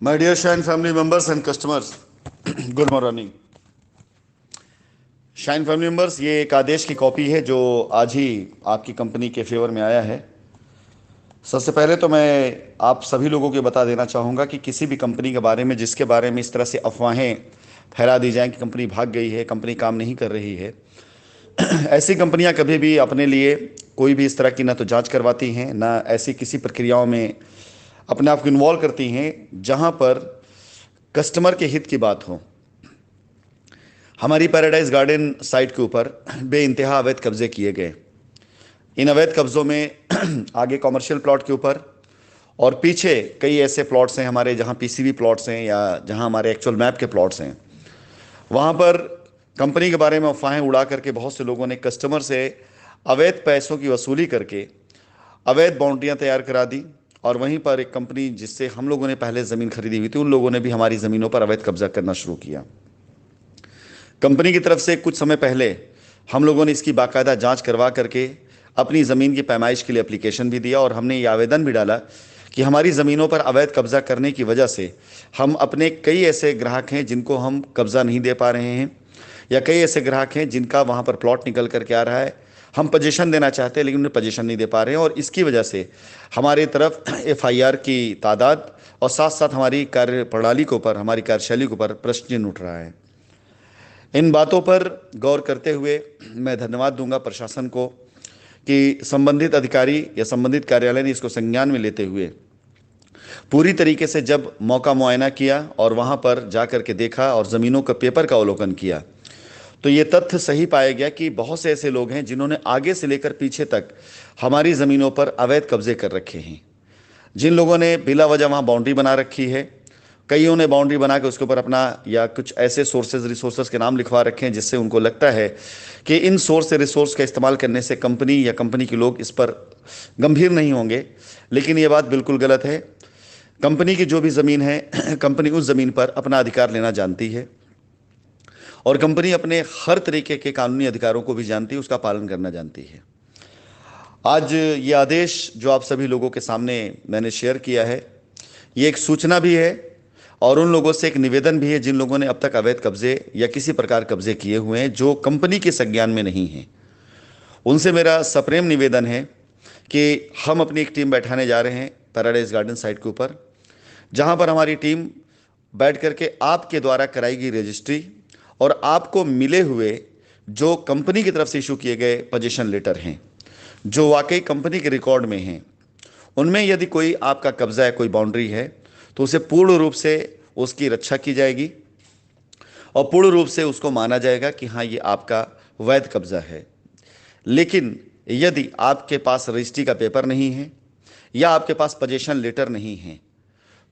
My dear Shine family members and customers, good morning. Shine family members, ये एक आदेश की copy है जो आज ही आपकी कंपनी के फेवर में आया है। सबसे पहले तो मैं आप सभी लोगों को बता देना चाहूँगा कि किसी भी कंपनी के बारे में जिसके बारे में इस तरह से अफवाहें फैला दी जाएं कि कंपनी भाग गई है, कंपनी काम नहीं कर रही है, ऐसी कंपनियां कभी भी अपने लिए कोई भी इस तरह की ना तो जांच करवाती हैं, ना ऐसी किसी प्रक्रियाओं में अपने आप को इन्वॉल्व करती हैं जहां पर कस्टमर के हित की बात हो। हमारी पैराडाइज गार्डन साइट के ऊपर बेइंतहा अवैध कब्जे किए गए। इन अवैध कब्जों में आगे कॉमर्शियल प्लॉट के ऊपर और पीछे कई ऐसे प्लॉट्स हैं हमारे जहां पीसीबी प्लॉट्स हैं या जहां हमारे एक्चुअल मैप के प्लॉट्स हैं। वहां पर कंपनी के बारे में अफवाहें उड़ा करके बहुत से लोगों ने कस्टमर से अवैध पैसों की वसूली करके अवैध बाउंड्रियां तैयार करा दी। और वहीं पर एक कंपनी जिससे हम लोगों ने पहले ज़मीन खरीदी हुई थी, उन लोगों ने भी हमारी ज़मीनों पर अवैध कब्जा करना शुरू किया। कंपनी की तरफ से कुछ समय पहले हम लोगों ने इसकी बाकायदा जांच करवा करके अपनी ज़मीन की पैमाइश के लिए एप्लीकेशन भी दिया और हमने ये आवेदन भी डाला कि हमारी ज़मीनों पर अवैध कब्जा करने की वजह से हम अपने कई ऐसे ग्राहक हैं जिनको हम कब्जा नहीं दे पा रहे हैं, या कई ऐसे ग्राहक हैं जिनका वहाँ पर प्लॉट निकल करके आ रहा है, हम पोजीशन देना चाहते हैं लेकिन उन्हें पोजीशन नहीं दे पा रहे हैं। और इसकी वजह से हमारे तरफ एफआईआर की तादाद और साथ साथ हमारी कार्य प्रणाली के ऊपर, हमारी कार्यशैली के ऊपर प्रश्न चिन्ह उठ रहा है। इन बातों पर गौर करते हुए मैं धन्यवाद दूंगा प्रशासन को कि संबंधित अधिकारी या संबंधित कार्यालय ने इसको संज्ञान में लेते हुए पूरी तरीके से जब मौका मुआयना किया और वहाँ पर जा कर के देखा और ज़मीनों का पेपर का अवलोकन किया, तो ये तथ्य सही पाया गया कि बहुत से ऐसे लोग हैं जिन्होंने आगे से लेकर पीछे तक हमारी ज़मीनों पर अवैध कब्जे कर रखे हैं। जिन लोगों ने बिला वजह वहाँ बाउंड्री बना रखी है, कईयों ने बाउंड्री बना के उसके ऊपर अपना या कुछ ऐसे सोर्सेज रिसोर्सेज के नाम लिखवा रखे हैं जिससे उनको लगता है कि इन सोर्स से रिसोर्स का इस्तेमाल करने से कंपनी या कंपनी के लोग इस पर गंभीर नहीं होंगे। लेकिन ये बात बिल्कुल गलत है। कंपनी की जो भी ज़मीन है, कंपनी उस ज़मीन पर अपना अधिकार लेना जानती है और कंपनी अपने हर तरीके के कानूनी अधिकारों को भी जानती है, उसका पालन करना जानती है। आज ये आदेश जो आप सभी लोगों के सामने मैंने शेयर किया है, ये एक सूचना भी है और उन लोगों से एक निवेदन भी है जिन लोगों ने अब तक अवैध कब्जे या किसी प्रकार कब्जे किए हुए हैं जो कंपनी के संज्ञान में नहीं हैं। उनसे मेरा सप्रेम निवेदन है कि हम अपनी एक टीम बैठाने जा रहे हैं पैराडाइज गार्डन साइट के ऊपर, जहां पर हमारी टीम बैठ करके आपके द्वारा कराई गई रजिस्ट्री और आपको मिले हुए जो कंपनी की तरफ से इशू किए गए पोजीशन लेटर हैं जो वाकई कंपनी के रिकॉर्ड में हैं, उनमें यदि कोई आपका कब्जा है, कोई बाउंड्री है, तो उसे पूर्ण रूप से उसकी रक्षा की जाएगी और पूर्ण रूप से उसको माना जाएगा कि हाँ, ये आपका वैध कब्जा है। लेकिन यदि आपके पास रजिस्ट्री का पेपर नहीं है या आपके पास पोजीशन लेटर नहीं है,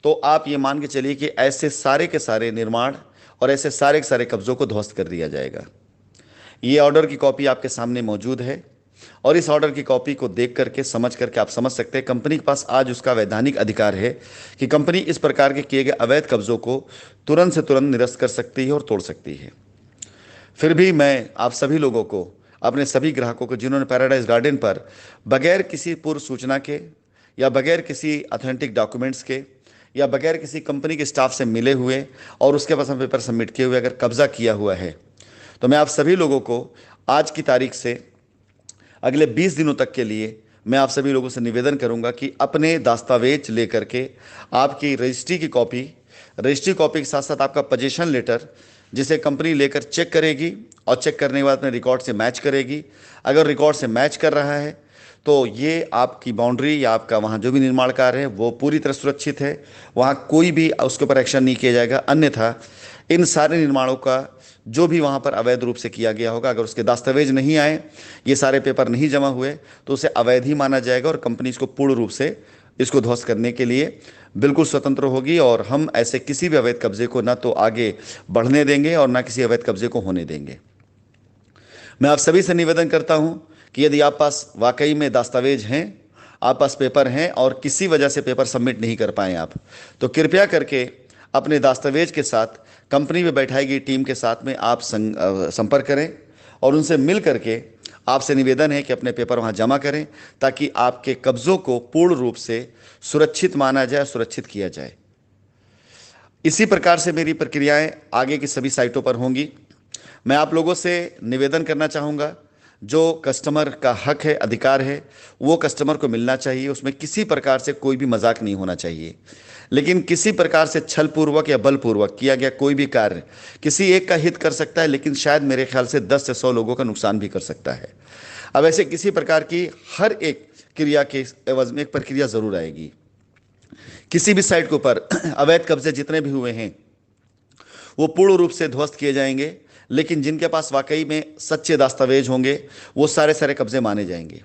तो आप ये मान के चलिए कि ऐसे सारे के सारे निर्माण और ऐसे सारे के सारे कब्जों को ध्वस्त कर दिया जाएगा। ये ऑर्डर की कॉपी आपके सामने मौजूद है और इस ऑर्डर की कॉपी को देख करके समझ करके आप समझ सकते हैं कंपनी के पास आज उसका वैधानिक अधिकार है कि कंपनी इस प्रकार के किए गए अवैध कब्जों को तुरंत से तुरंत निरस्त कर सकती है और तोड़ सकती है। फिर भी मैं आप सभी लोगों को, अपने सभी ग्राहकों को जिन्होंने पैराडाइज गार्डन पर बगैर किसी पूर्व सूचना के या बगैर किसी ऑथेंटिक डॉक्यूमेंट्स के या बगैर किसी कंपनी के स्टाफ से मिले हुए और उसके पास पेपर सबमिट किए हुए अगर कब्जा किया हुआ है, तो मैं आप सभी लोगों को आज की तारीख से अगले 20 दिनों तक के लिए मैं आप सभी लोगों से निवेदन करूंगा कि अपने दस्तावेज लेकर के आपकी रजिस्ट्री कॉपी के साथ साथ आपका पोजीशन लेटर, जिसे कंपनी लेकर चेक करेगी और चेक करने के बाद अपने रिकॉर्ड से मैच करेगी। अगर रिकॉर्ड से मैच कर रहा है तो ये आपकी बाउंड्री या आपका वहाँ जो भी निर्माण कार्य है वो पूरी तरह सुरक्षित है, वहाँ कोई भी उसके ऊपर एक्शन नहीं किया जाएगा। अन्यथा इन सारे निर्माणों का जो भी वहाँ पर अवैध रूप से किया गया होगा, अगर उसके दस्तावेज नहीं आए, ये सारे पेपर नहीं जमा हुए, तो उसे अवैध ही माना जाएगा और कंपनी इसको पूर्ण रूप से इसको ध्वस्त करने के लिए बिल्कुल स्वतंत्र होगी। और हम ऐसे किसी भी अवैध कब्जे को ना तो आगे बढ़ने देंगे और ना किसी अवैध कब्जे को होने देंगे। मैं आप सभी से निवेदन करता हूं कि यदि आप पास वाकई में दस्तावेज हैं, आप पास पेपर हैं और किसी वजह से पेपर सबमिट नहीं कर पाए आप, तो कृपया करके अपने दस्तावेज के साथ कंपनी में बैठाई गई टीम के साथ में आप संपर्क करें और उनसे मिल करके आपसे निवेदन है कि अपने पेपर वहाँ जमा करें ताकि आपके कब्ज़ों को पूर्ण रूप से सुरक्षित माना जाए, सुरक्षित किया जाए। इसी प्रकार से मेरी प्रक्रियाएं आगे की सभी साइटों पर होंगी। मैं आप लोगों से निवेदन करना चाहूँगा, जो कस्टमर का हक है, अधिकार है, वो कस्टमर को मिलना चाहिए। उसमें किसी प्रकार से कोई भी मजाक नहीं होना चाहिए। लेकिन किसी प्रकार से छल पूर्वक या बलपूर्वक किया गया कोई भी कार्य किसी एक का हित कर सकता है, लेकिन शायद मेरे ख्याल से 10 से 100 लोगों का नुकसान भी कर सकता है। अब ऐसे किसी प्रकार की हर एक क्रिया के एवज में एक प्रक्रिया जरूर आएगी। किसी भी साइट के ऊपर अवैध कब्जे जितने भी हुए हैं वो पूर्ण रूप से ध्वस्त किए जाएंगे, लेकिन जिनके पास वाकई में सच्चे दस्तावेज होंगे वो सारे सारे कब्जे माने जाएंगे।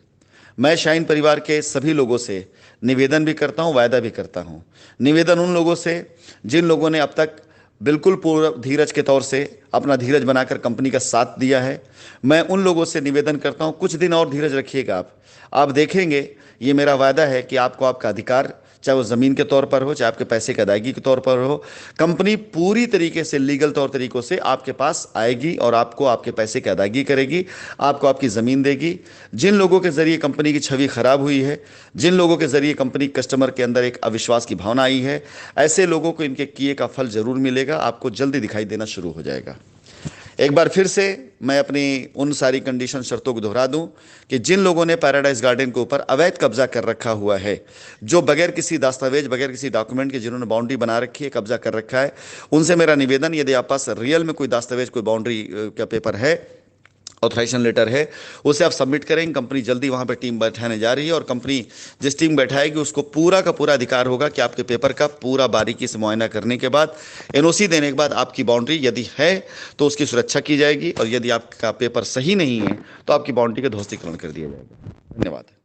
मैं शाहीन परिवार के सभी लोगों से निवेदन भी करता हूं, वायदा भी करता हूं। निवेदन उन लोगों से जिन लोगों ने अब तक बिल्कुल पूर्ण धीरज के तौर से अपना धीरज बनाकर कंपनी का साथ दिया है, मैं उन लोगों से निवेदन करता हूं कुछ दिन और धीरज रखिएगा। आप देखेंगे, ये मेरा वायदा है कि आपको आपका अधिकार, चाहे वो ज़मीन के तौर पर हो, चाहे आपके पैसे की अदायगी के तौर पर हो, कंपनी पूरी तरीके से लीगल तौर तरीकों से आपके पास आएगी और आपको आपके पैसे की अदायगी करेगी, आपको आपकी ज़मीन देगी। जिन लोगों के ज़रिए कंपनी की छवि खराब हुई है, जिन लोगों के ज़रिए कंपनी कस्टमर के अंदर एक अविश्वास की भावना आई है, ऐसे लोगों को इनके किए का फल ज़रूर मिलेगा, आपको जल्दी दिखाई देना शुरू हो जाएगा। एक बार फिर से मैं अपनी उन सारी कंडीशन शर्तों को दोहरा दूं कि जिन लोगों ने पैराडाइज गार्डन के ऊपर अवैध कब्जा कर रखा हुआ है, जो बगैर किसी दस्तावेज, बगैर किसी डॉक्यूमेंट के जिन्होंने बाउंड्री बना रखी है, कब्जा कर रखा है, उनसे मेरा निवेदन, यदि आप पास रियल में कोई दस्तावेज, कोई बाउंड्री का पेपर है, ऑथराइजेशन लेटर है, उसे आप सबमिट करेंगे। कंपनी जल्दी वहां पर टीम बैठाने जा रही है और कंपनी जिस टीम बैठाएगी उसको पूरा का पूरा अधिकार होगा कि आपके पेपर का पूरा बारीकी से मुआयना करने के बाद, एनओसी देने के बाद आपकी बाउंड्री यदि है तो उसकी सुरक्षा की जाएगी, और यदि आपका पेपर सही नहीं है तो आपकी बाउंड्री का ध्वस्तीकरण कर दिया जाएगा। धन्यवाद।